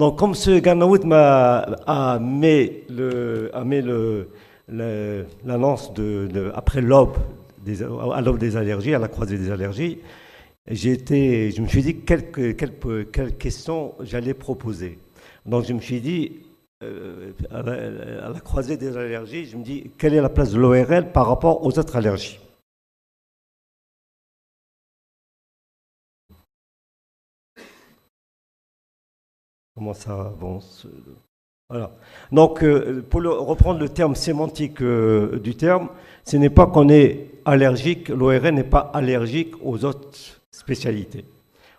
Donc, comme ce Ganaout a mis l'annonce après l'aube, à l'aube des allergies, à la croisée des allergies, je me suis dit quelles questions j'allais proposer. Donc, je me suis dit, à la croisée des allergies, je me dis, quelle est la place de l'ORL par rapport aux autres allergies? Comment ça avance? Voilà. Donc, pour reprendre le terme sémantique du terme, ce n'est pas qu'on est allergique, l'ORL n'est pas allergique aux autres spécialités.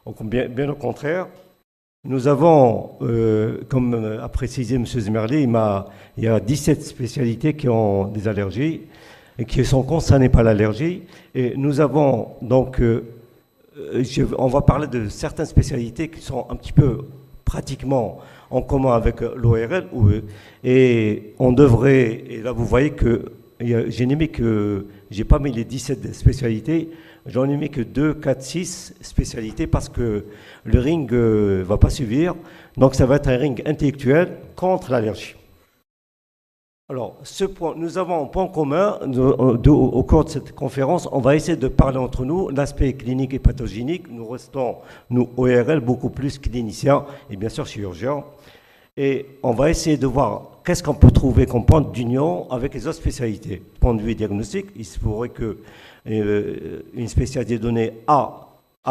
Donc, bien au contraire, nous avons, comme a précisé M. Zmerli, il y a 17 spécialités qui ont des allergies et qui sont concernées par l'allergie. Et nous avons donc, on va parler de certaines spécialités qui sont un petit peu pratiquement en commun avec l'ORL. Et on devrait, et là vous voyez que j'ai pas mis les 17 spécialités, j'en ai mis que 2, 4, 6 spécialités parce que le ring ne va pas suivre. Donc ça va être un ring intellectuel contre l'allergie. Alors, nous avons un point commun au cours de cette conférence. On va essayer de parler entre nous l'aspect clinique et pathogénique. Nous restons, nous, ORL, beaucoup plus cliniciens et bien sûr chirurgiens. Et on va essayer de voir qu'est-ce qu'on peut trouver comme point d'union avec les autres spécialités. Point de vue diagnostique, il se pourrait que une spécialité donnée a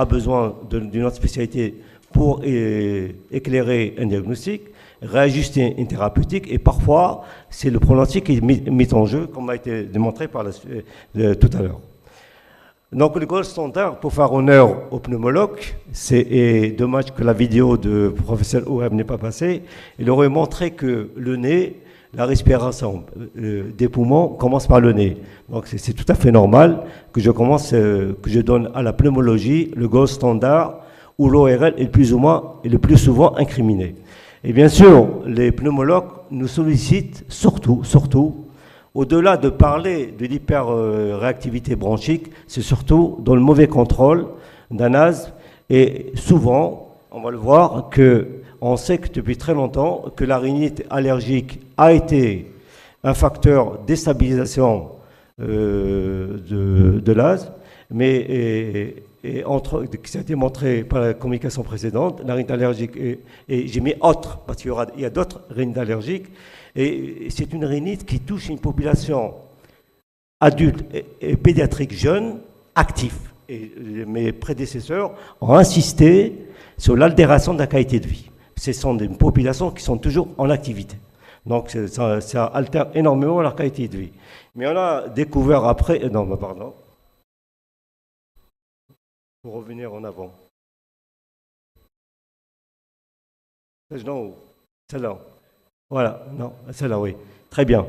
besoin d'une autre spécialité pour éclairer un diagnostic, réajuster une thérapeutique, et parfois c'est le pronostic qui est mis en jeu, comme a été démontré tout à l'heure. Donc le gold standard, pour faire honneur au pneumologue, et dommage que la vidéo de professeur Ouheb n'ait pas passé, il aurait montré que le nez, la respiration des poumons commence par le nez. Donc c'est tout à fait normal que je donne à la pneumologie le gold standard où l'ORL est le plus souvent incriminé. Et bien sûr, les pneumologues nous sollicitent surtout, au-delà de parler de l'hyperréactivité bronchique, c'est surtout dans le mauvais contrôle d'un asthme. Et souvent, on va le voir, on sait que depuis très longtemps que la rhinite allergique a été un facteur de déstabilisation de l'asthme, mais qui a été montré par la communication précédente, la rhinite allergique, et j'ai mis autre, parce qu'il y a d'autres rhinites allergiques, et c'est une rhinite qui touche une population adulte et pédiatrique jeune, active. Et mes prédécesseurs ont insisté sur l'altération de la qualité de vie. Ce sont des populations qui sont toujours en activité. Donc ça altère énormément leur qualité de vie. Mais on a découvert après... Non, pardon. Pour revenir en avant. Celle-là. Voilà, non, celle-là, oui. Très bien.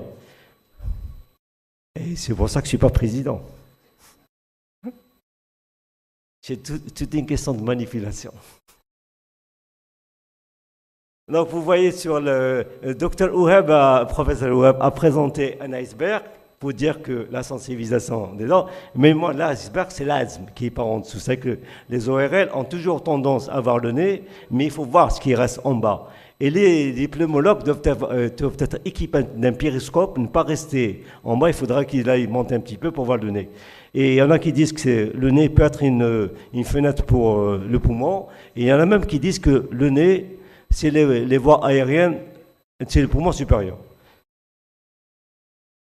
Et c'est pour ça que je ne suis pas président. C'est toute une question de manipulation. Donc vous voyez sur le docteur Ouheb, professeur Ouheb, a présenté un iceberg pour dire que la sensibilisation des dents, mais moi l'iceberg c'est l'asthme qui est par en dessous. C'est que les ORL ont toujours tendance à avoir le nez, mais il faut voir ce qui reste en bas. Et les pneumologues doivent être équipés d'un périscope, ne pas rester en bas, il faudra qu'il aille monter un petit peu pour voir le nez. Et il y en a qui disent que le nez peut être une fenêtre pour le poumon, et il y en a même qui disent que le nez, c'est les voies aériennes, c'est le poumon supérieur.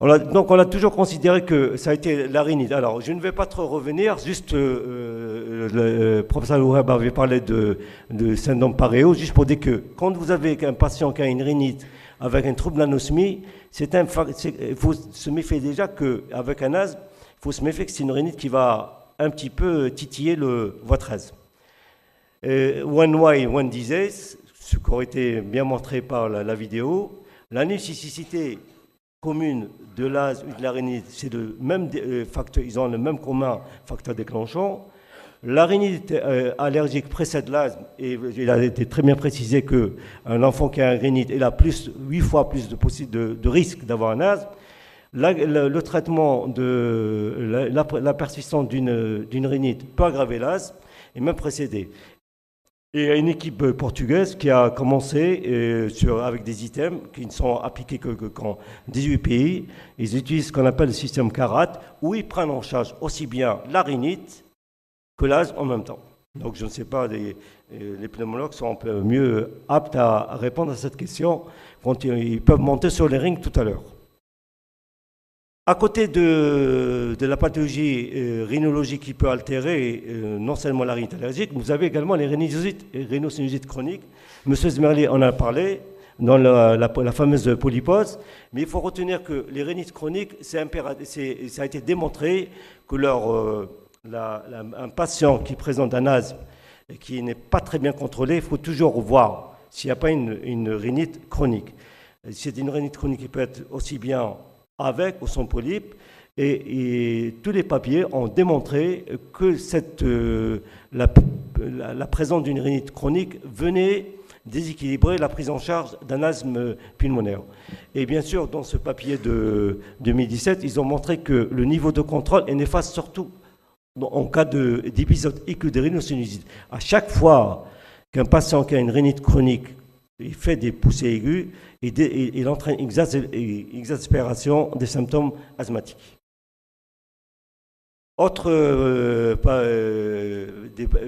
Donc on a toujours considéré que ça a été la rhinite. Alors je ne vais pas trop revenir, juste le professeur Ouheb avait parlé de syndrome paréo, juste pour dire que quand vous avez un patient qui a une rhinite avec un trouble d'anosmie, il faut se méfier déjà qu'avec un asthme, il faut se méfier que c'est une rhinite qui va un petit peu titiller votre asthme. One way, one disease, ce qui aurait été bien montré par la vidéo, la nécessité commune de l'asthme et de la rhinite, c'est le même facteur, ils ont le même commun facteur déclenchant. La rhinite allergique précède l'asthme, et il a été très bien précisé qu'un enfant qui a un rhinite, il a 8 fois plus de risque d'avoir un asthme. Le traitement de la persistance d'une rhinite peut aggraver l'asthme et même précéder. Et il y a une équipe portugaise qui a commencé avec des items qui ne sont appliqués que qu'en 18 pays. Ils utilisent ce qu'on appelle le système CARAT, où ils prennent en charge aussi bien la rhinite que l'asthme en même temps. Donc je ne sais pas, les pneumologues sont un peu mieux aptes à répondre à cette question quand ils peuvent monter sur les rings tout à l'heure. À côté de la pathologie rhinologique qui peut altérer non seulement la rhinite allergique, vous avez également les rhinosinusites chroniques. M. Zmerli en a parlé dans la fameuse polypose, mais il faut retenir que les rhinites chroniques, ça a été démontré que un patient qui présente un asthme et qui n'est pas très bien contrôlé, il faut toujours voir s'il n'y a pas une rhinite chronique. C'est une rhinite chronique qui peut être aussi bien avec ou sans polype, et tous les papiers ont démontré que la présence d'une rhinite chronique venait déséquilibrer la prise en charge d'un asthme pulmonaire. Et bien sûr, dans ce papier de 2017, ils ont montré que le niveau de contrôle est néfaste surtout en cas d'épisode aigu de rhinosinusites. À chaque fois qu'un patient qui a une rhinite chronique il fait des poussées aiguës, il entraîne exaspération des symptômes asthmatiques. Il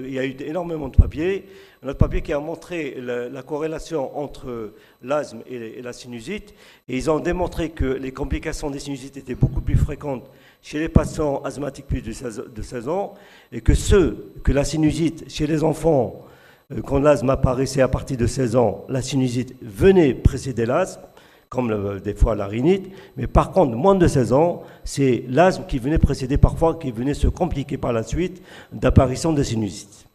y a eu énormément de papiers. Un autre papier qui a montré la corrélation entre l'asthme et la sinusite. Et ils ont démontré que les complications des sinusites étaient beaucoup plus fréquentes chez les patients asthmatiques plus de 16 ans et que la sinusite chez les enfants, quand l'asthme apparaissait à partir de 16 ans, la sinusite venait précéder l'asthme, comme des fois la rhinite, mais par contre, moins de 16 ans, c'est l'asthme qui venait précéder parfois, qui venait se compliquer par la suite d'apparition de sinusite.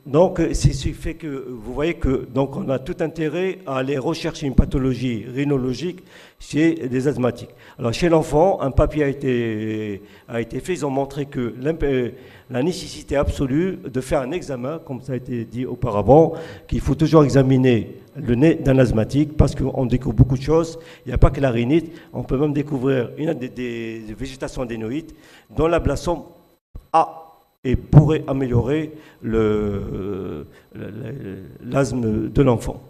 Donc, c'est ce qui fait que vous voyez que donc on a tout intérêt à aller rechercher une pathologie rhinologique chez les asthmatiques. Alors, chez l'enfant, un papier a été fait. Ils ont montré que la nécessité absolue de faire un examen, comme ça a été dit auparavant, qu'il faut toujours examiner le nez d'un asthmatique parce qu'on découvre beaucoup de choses. Il n'y a pas que la rhinite, on peut même découvrir des végétations adénoïdes dont l'ablation et pourrait améliorer l'asthme de l'enfant.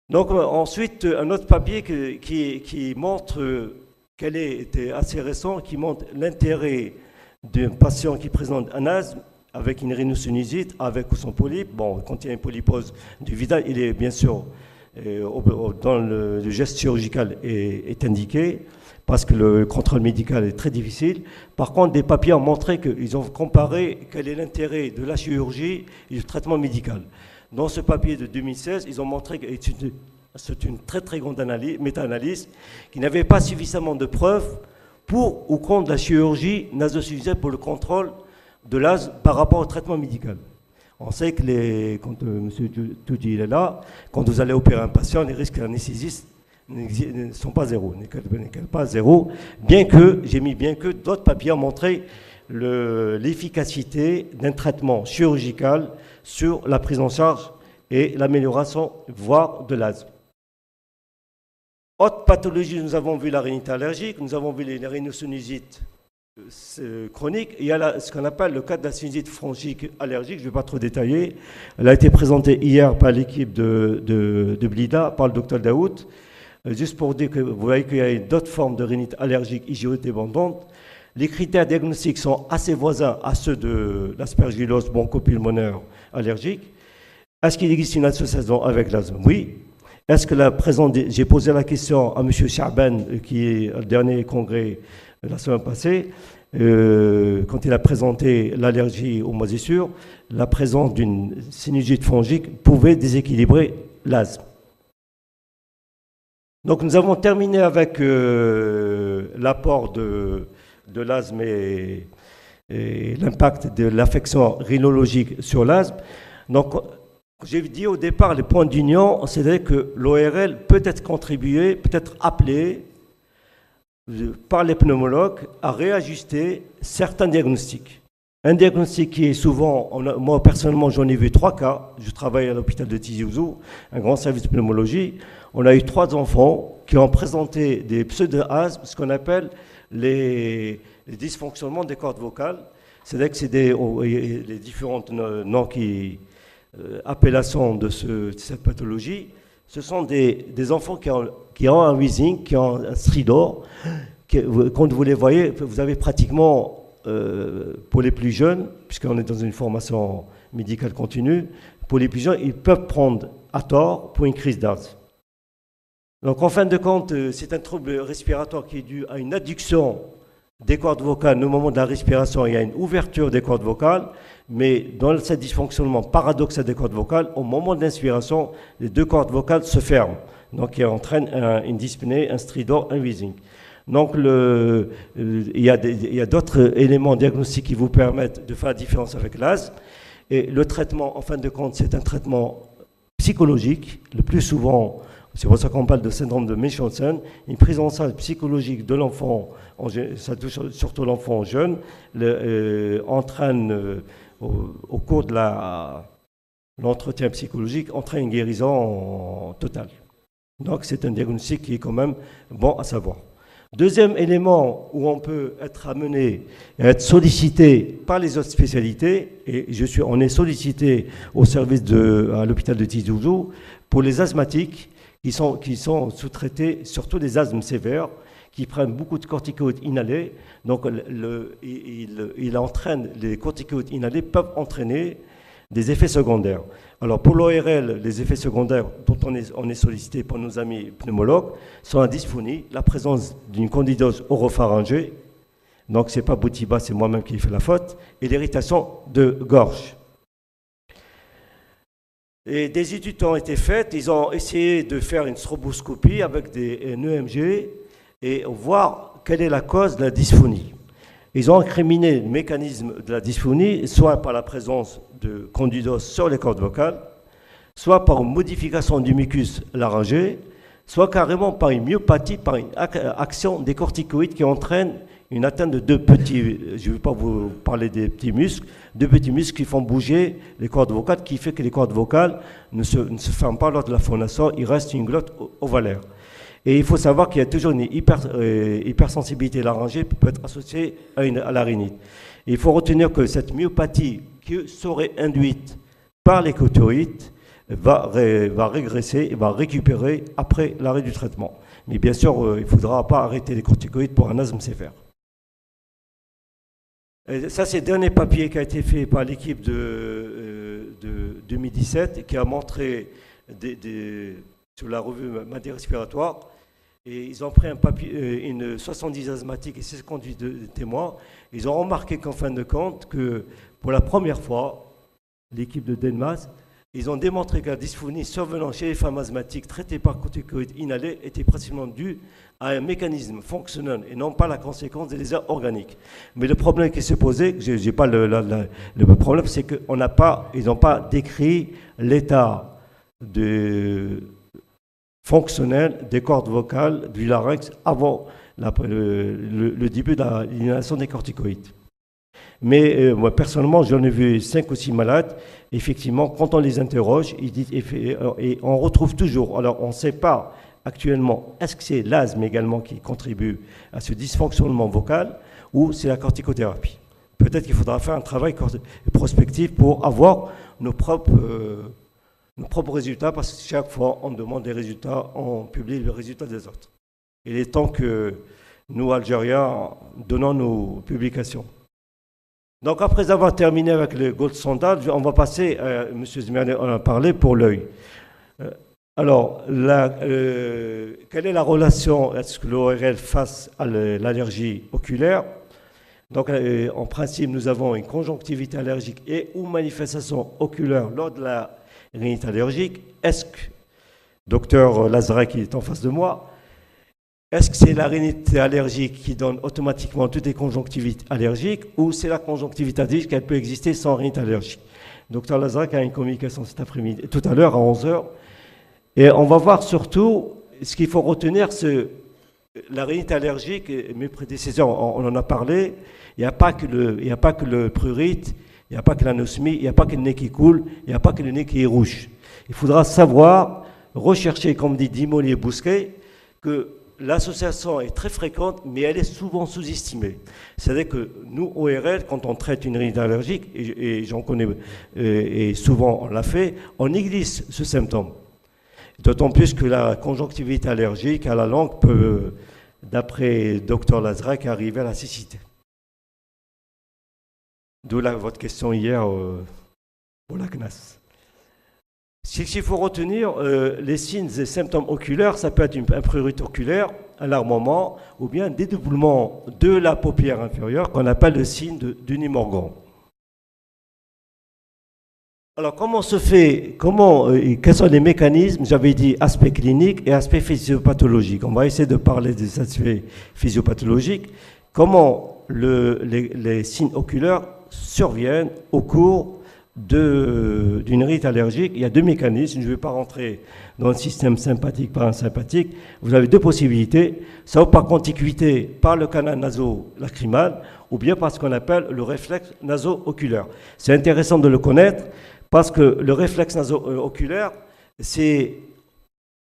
Donc ensuite, un autre papier qui montre qu'elle était assez récent, qui montre l'intérêt d'un patient qui présente un asthme avec une rhinosinusite, avec ou sans polype. Bon, quand il y a une polypose du vidal, il est bien sûr dans le geste chirurgical est indiqué, parce que le contrôle médical est très difficile. Par contre, des papiers ont montré qu'ils ont comparé quel est l'intérêt de la chirurgie et du traitement médical. Dans ce papier de 2016, ils ont montré que c'est une très très grande méta-analyse qui n'avait pas suffisamment de preuves pour ou contre la chirurgie nasosuffisante pour le contrôle de l'asthme par rapport au traitement médical. On sait que quand M. Toudi est là, quand vous allez opérer un patient, les risques d'anesthésiste ne sont pas zéro, pas zéro, bien que d'autres papiers ont montré l'efficacité d'un traitement chirurgical sur la prise en charge et l'amélioration, voire de l'asthme. Autre pathologie, nous avons vu la rhinite allergique, nous avons vu les rhinosinusites chroniques. Il y a ce qu'on appelle le cas de la sinusite bronchique allergique, je ne vais pas trop détailler. Elle a été présentée hier par l'équipe de Blida, par le docteur Daoud. Juste pour dire que vous voyez qu'il y a d'autres formes de rhinite allergique hygiodépendante. Les critères diagnostiques sont assez voisins à ceux de l'aspergillose bronchopulmonaire allergique. Est-ce qu'il existe une association avec l'asthme? Oui. Est-ce que j'ai posé la question à M. Chaban, qui est au dernier congrès la semaine passée, quand il a présenté l'allergie aux moisissures, la présence d'une sinusite fongique pouvait déséquilibrer l'asthme. Donc nous avons terminé avec l'apport de l'asthme et l'impact de l'affection rhinologique sur l'asthme. Donc j'ai dit au départ, les points d'union, c'est que l'ORL peut être contribué, peut être appelé par les pneumologues à réajuster certains diagnostics. Un diagnostic qui est souvent, moi personnellement j'en ai vu 3 cas, je travaille à l'hôpital de Tizi Ouzou, un grand service de pneumologie. On a eu 3 enfants qui ont présenté des pseudo-asthmes, ce qu'on appelle les dysfonctionnements des cordes vocales. C'est-à-dire que c'est les différentes noms appellations de cette pathologie. Ce sont des enfants qui ont un wheezing, qui ont un stridor. Quand vous les voyez, vous avez pratiquement, pour les plus jeunes, puisqu'on est dans une formation médicale continue, pour les plus jeunes, ils peuvent prendre à tort pour une crise d'asthme. Donc en fin de compte, c'est un trouble respiratoire qui est dû à une adduction des cordes vocales. Au moment de la respiration, il y a une ouverture des cordes vocales, mais dans ce dysfonctionnement paradoxal des cordes vocales, au moment de l'inspiration, les deux cordes vocales se ferment. Donc il entraîne une dyspnée, un stridor, un wheezing. Donc il y a d'autres éléments diagnostiques qui vous permettent de faire la différence avec l'asthme. Et le traitement, en fin de compte, c'est un traitement psychologique, le plus souvent. C'est pour ça qu'on parle de syndrome de Munchausen, une prise en charge psychologique de l'enfant, ça touche surtout l'enfant jeune, entraîne au cours de l'entretien psychologique, entraîne une guérison totale. Donc c'est un diagnostic qui est quand même bon à savoir. Deuxième élément où on peut être amené à être sollicité par les autres spécialités, et on est sollicité au service à l'hôpital de Tizi Ouzou pour les asthmatiques, qui sont sous-traités, surtout des asthmes sévères, qui prennent beaucoup de corticoïdes inhalés. Donc, les corticoïdes inhalés peuvent entraîner des effets secondaires. Alors, pour l'ORL, les effets secondaires dont on est sollicité par nos amis pneumologues sont la dysphonie, la présence d'une candidose oropharyngée, donc ce n'est pas Boutiba, c'est moi-même qui ai fait la faute, et l'irritation de gorge. Et des études ont été faites, ils ont essayé de faire une stroboscopie avec un EMG et voir quelle est la cause de la dysphonie. Ils ont incriminé le mécanisme de la dysphonie, soit par la présence de candidose sur les cordes vocales, soit par une modification du mucus laryngé, soit carrément par une myopathie, par une action des corticoïdes qui entraîne une atteinte de deux petits, je ne vais pas vous parler des petits muscles, deux petits muscles qui font bouger les cordes vocales, qui fait que les cordes vocales ne se ferment pas lors de la phonation, il reste une glotte ovalaire. Et il faut savoir qu'il y a toujours une hypersensibilité laryngée qui peut être associée à la rhinite. Et il faut retenir que cette myopathie qui serait induite par les corticoïdes va régresser et va récupérer après l'arrêt du traitement. Mais bien sûr, il ne faudra pas arrêter les corticoïdes pour un asthme sévère. Et ça, c'est le dernier papier qui a été fait par l'équipe de 2017 qui a montré sur la revue Maladie respiratoire. Et ils ont pris un papier, une 70 asthmatiques et 58 témoins. Ils ont remarqué qu'en fin de compte, que pour la première fois, l'équipe de Denmas, ils ont démontré que la dysphonie survenant chez les femmes asthmatiques traitées par corticoïdes inhalés était principalement due à un mécanisme fonctionnel et non pas la conséquence des lésions organiques. Mais le problème qui s'est posé, j'ai pas le problème, c'est qu'ils n'ont pas décrit l'état fonctionnel des cordes vocales du larynx avant le début de l'inhalation des corticoïdes. Mais moi, personnellement, j'en ai vu 5 ou 6 malades. Effectivement, quand on les interroge, ils disent, et on retrouve toujours. Alors, on ne sait pas actuellement, est-ce que c'est l'asthme également qui contribue à ce dysfonctionnement vocal ou c'est la corticothérapie. Peut-être qu'il faudra faire un travail prospectif pour avoir nos propres résultats, parce que chaque fois, on demande des résultats, on publie les résultats des autres. Il est temps que nous, Algériens, donnons nos publications. Donc, après avoir terminé avec le gold standard, on va passer, M. Zmerné en a parlé, pour l'œil. Alors, quelle est la relation est-ce que l'ORL face à l'allergie oculaire? Donc, en principe, nous avons une conjonctivité allergique et ou manifestation oculaire lors de la rhinite allergique. Est-ce que, docteur Lazare qui est en face de moi, est-ce que c'est la rhinite allergique qui donne automatiquement toutes les conjonctivites allergiques ou c'est la conjonctivite allergique qui peut exister sans rhinite allergique? Docteur Lazare a une communication cet après-midi, tout à l'heure à 11h. Et on va voir surtout, ce qu'il faut retenir, c'est la rhinite allergique, mes prédécesseurs, on en a parlé, il n'y a pas que le prurite, il n'y a pas que l'anosmie, il n'y a pas que le nez qui coule, il n'y a pas que le nez qui est rouge. Il faudra savoir, rechercher, comme dit Dimoli et Bousquet, que l'association est très fréquente, mais elle est souvent sous-estimée. C'est-à-dire que nous, ORL, quand on traite une rhinite allergique, et j'en connais, et souvent on l'a fait, on néglige ce symptôme. D'autant plus que la conjonctivite allergique à la langue peut, d'après Dr Lazrak, arriver à la cécité. D'où votre question hier pour la CNAS. Ce qu'il faut retenir, les signes et symptômes oculaires, ça peut être un prurite oculaire, un larmoiement, ou bien un dédoublement de la paupière inférieure, qu'on appelle le signe du Nimorgan. Alors, comment se fait, quels sont les mécanismes? J'avais dit aspect clinique et aspect physiopathologique. On va essayer de parler des aspects physiopathologiques. Comment les signes oculaires surviennent au cours d'une rhinite allergique. Il y a deux mécanismes. Je ne vais pas rentrer dans le système sympathique, parasympathique. Vous avez deux possibilités. Soit par contiguïté, par le canal naso-lacrymal, ou bien par ce qu'on appelle le réflexe naso-oculaire. C'est intéressant de le connaître parce que le réflexe naso-oculaire, c'est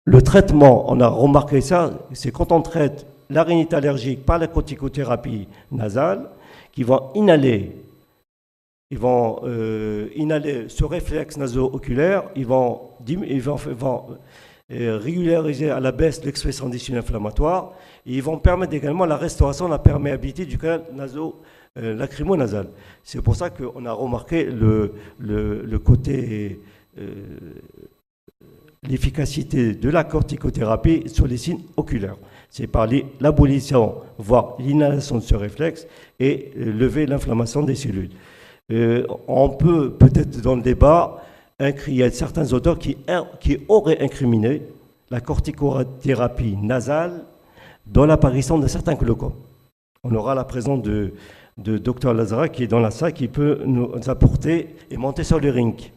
le traitement, on a remarqué ça, c'est quand on traite la rhinite allergique par la corticothérapie nasale, qui va inhaler. Ils vont inhaler ce réflexe naso-oculaire, ils vont régulariser à la baisse l'expression des signes inflammatoires, et ils vont permettre également la restauration de la perméabilité du canal lacrymo-nasal. C'est pour ça qu'on a remarqué le côté, l'efficacité de la corticothérapie sur les signes oculaires. C'est par l'abolition, voire l'inhalation de ce réflexe, et lever l'inflammation des cellules. On peut peut-être dans le débat, il y a certains auteurs qui auraient incriminé la corticothérapie nasale dans l'apparition de certains glaucomes. On aura la présence de Dr Lazara qui est dans la salle, qui peut nous apporter et monter sur le ring.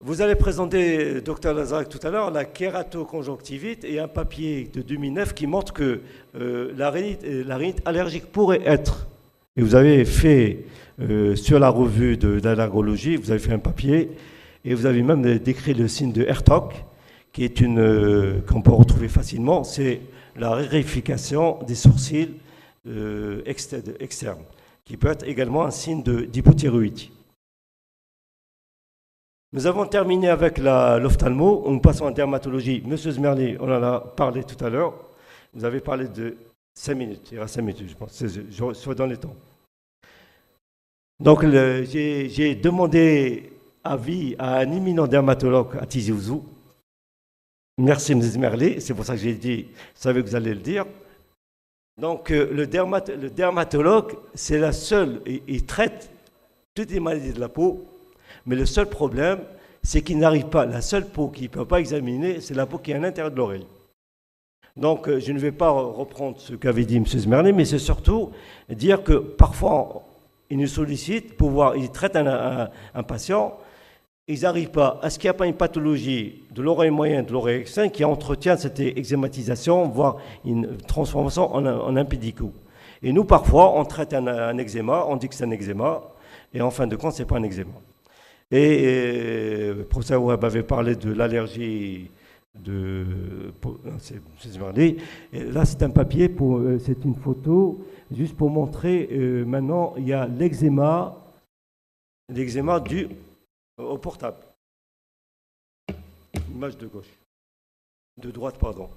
Vous allez présenter, Dr Lazara, tout à l'heure, la kératoconjonctivite et un papier de 2009 qui montre que la rhinite allergique pourrait être, et vous avez fait sur la revue d'allergologie, vous avez fait un papier, et vous avez même décrit le signe de Hertog, qui est qu'on peut retrouver facilement, c'est la raréfication des sourcils externes, qui peut être également un signe d'hypothyroïdie. Nous avons terminé avec l'ophtalmo. Nous passons en dermatologie. Monsieur Zmerli, on en a parlé tout à l'heure. Vous avez parlé de 5 minutes. Il y aura 5 minutes, je pense. Je suis dans les temps. Donc, j'ai demandé avis à un éminent dermatologue à Tizi Ouzou. Merci, M. Zmerli. C'est pour ça que j'ai dit, je savais que vous allez le dire. Donc, le dermatologue, c'est la seule, il traite toutes les maladies de la peau. Mais le seul problème, c'est qu'il n'arrive pas, la seule peau qu'il ne peut pas examiner, c'est la peau qui est à l'intérieur de l'oreille. Donc, je ne vais pas reprendre ce qu'avait dit M. Zmerli, mais c'est surtout dire que parfois, ils nous sollicitent pour voir, ils traitent un patient, ils n'arrivent pas. Est-ce qu'il n'y a pas une pathologie de l'oreille moyenne, de l'oreille externe qui entretient cette eczématisation, voire une transformation en un pédicule? Et nous, parfois, on traite un eczéma, on dit que c'est un eczéma, et en fin de compte, ce n'est pas un eczéma. Et le professeur Webb avait parlé de l'allergie de Zmerli. Là, c'est un papier, c'est une photo, juste pour montrer, maintenant, il y a l'eczéma dû au portable. Image de gauche. De droite, pardon.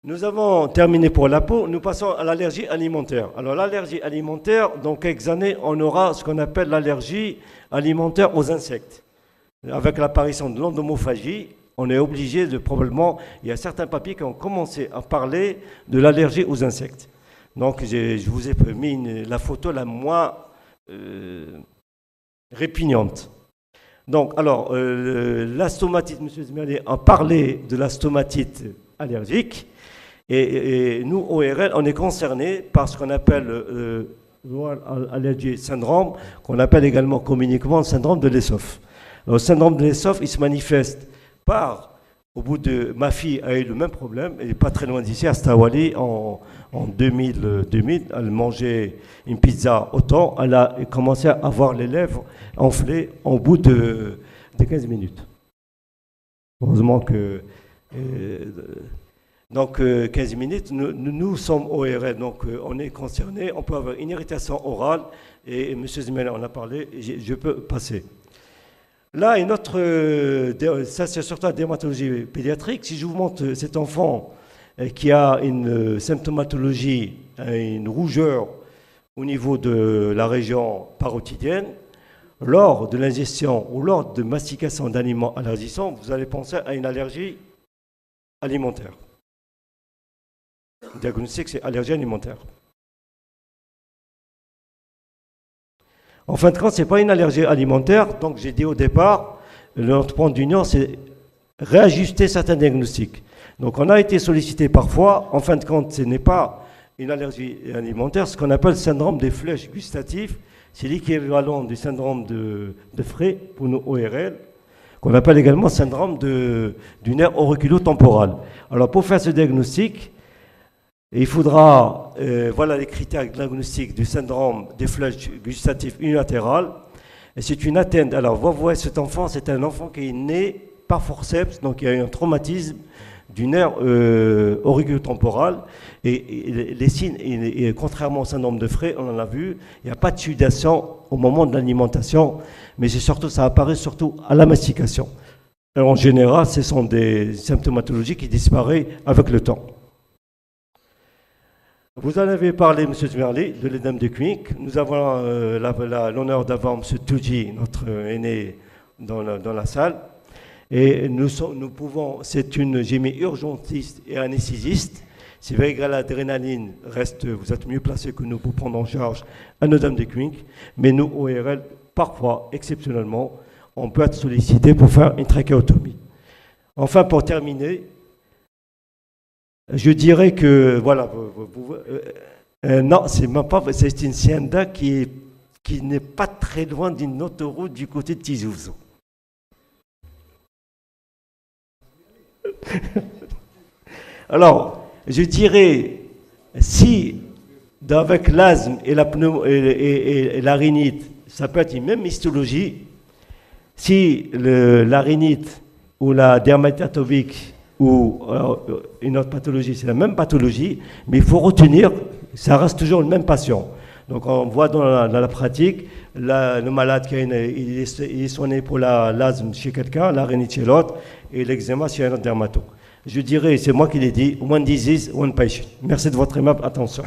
Nous avons terminé pour la peau, nous passons à l'allergie alimentaire. Alors l'allergie alimentaire, dans quelques années, on aura ce qu'on appelle l'allergie alimentaire aux insectes. Avec l'apparition de l'endomophagie, on est obligé probablement, il y a certains papiers qui ont commencé à parler de l'allergie aux insectes. Donc je vous ai mis la photo la moins répugnante. Donc alors, la stomatite, M. Zmerli a parlé de la stomatite allergique. Et nous, ORL, on est concernés par ce qu'on appelle l'oral allergy syndrome, qu'on appelle également communiquement le syndrome de l'ESOF. Le syndrome de l'ESOF, il se manifeste au bout de, ma fille a eu le même problème, elle n'est pas très loin d'ici, à Stawali, en 2000, elle mangeait une pizza au thon, elle a commencé à avoir les lèvres enflées au bout de 15 minutes. Heureusement que... donc 15 minutes, nous sommes ORL, donc on est concerné, on peut avoir une irritation orale, et M. Zimmermann en a parlé, je peux passer. Là, une autre, ça c'est surtout la dermatologie pédiatrique. Si je vous montre cet enfant qui a une symptomatologie, une rougeur au niveau de la région parotidienne, lors de l'ingestion ou lors de mastication d'aliments allergisants, vous allez penser à une allergie alimentaire. Le diagnostic, c'est allergie alimentaire. En fin de compte, ce n'est pas une allergie alimentaire. Donc, j'ai dit au départ, notre point d'union, c'est réajuster certains diagnostics. Donc, on a été sollicité parfois. En fin de compte, ce n'est pas une allergie alimentaire, ce qu'on appelle le syndrome des flèches gustatives. C'est l'équivalent du syndrome de Frey pour nos ORL, qu'on appelle également syndrome du nerf auriculo-temporal. Alors, pour faire ce diagnostic, il faudra, voilà les critères diagnostiques du syndrome des flèches gustatives unilatérales. Et c'est une atteinte. Alors, vous voyez, cet enfant, c'est un enfant qui est né par forceps, donc il y a eu un traumatisme du nerf auriculo-temporal. Et les signes, et contrairement au syndrome de Frey, on en a vu, il n'y a pas de sudation au moment de l'alimentation, mais c'est surtout, ça apparaît surtout à la mastication. Alors, en général, ce sont des symptomatologies qui disparaissent avec le temps. Vous en avez parlé, M. Zmerli, de l'œdème de Kuhn. Nous avons l'honneur d'avoir M. Touji, notre aîné, dans la salle. Et nous pouvons, j'ai mis urgentiste et anesthésiste. Si vous avez l'adrénaline, vous êtes mieux placé que nous pour prendre en charge un œdème de Kuhn. Mais nous, ORL, parfois, exceptionnellement, on peut être sollicité pour faire une trachéotomie. Enfin, pour terminer, je dirais que, voilà, non, c'est même pas, c'est une Sienda qui n'est pas très loin d'une autoroute du côté de Tizi Ouzou. Alors, je dirais, si, avec l'asthme et la rhinite, ça peut être une même histologie, si la rhinite ou la dermatite atopique ou une autre pathologie, c'est la même pathologie, mais il faut retenir, ça reste toujours le même patient. Donc on voit dans la pratique, le malade il est soigné pour l'asthme chez quelqu'un, la rhinite chez l'autre, et l'eczéma chez un autre dermato. Je dirais, c'est moi qui l'ai dit, one disease, one patient. Merci de votre aimable attention.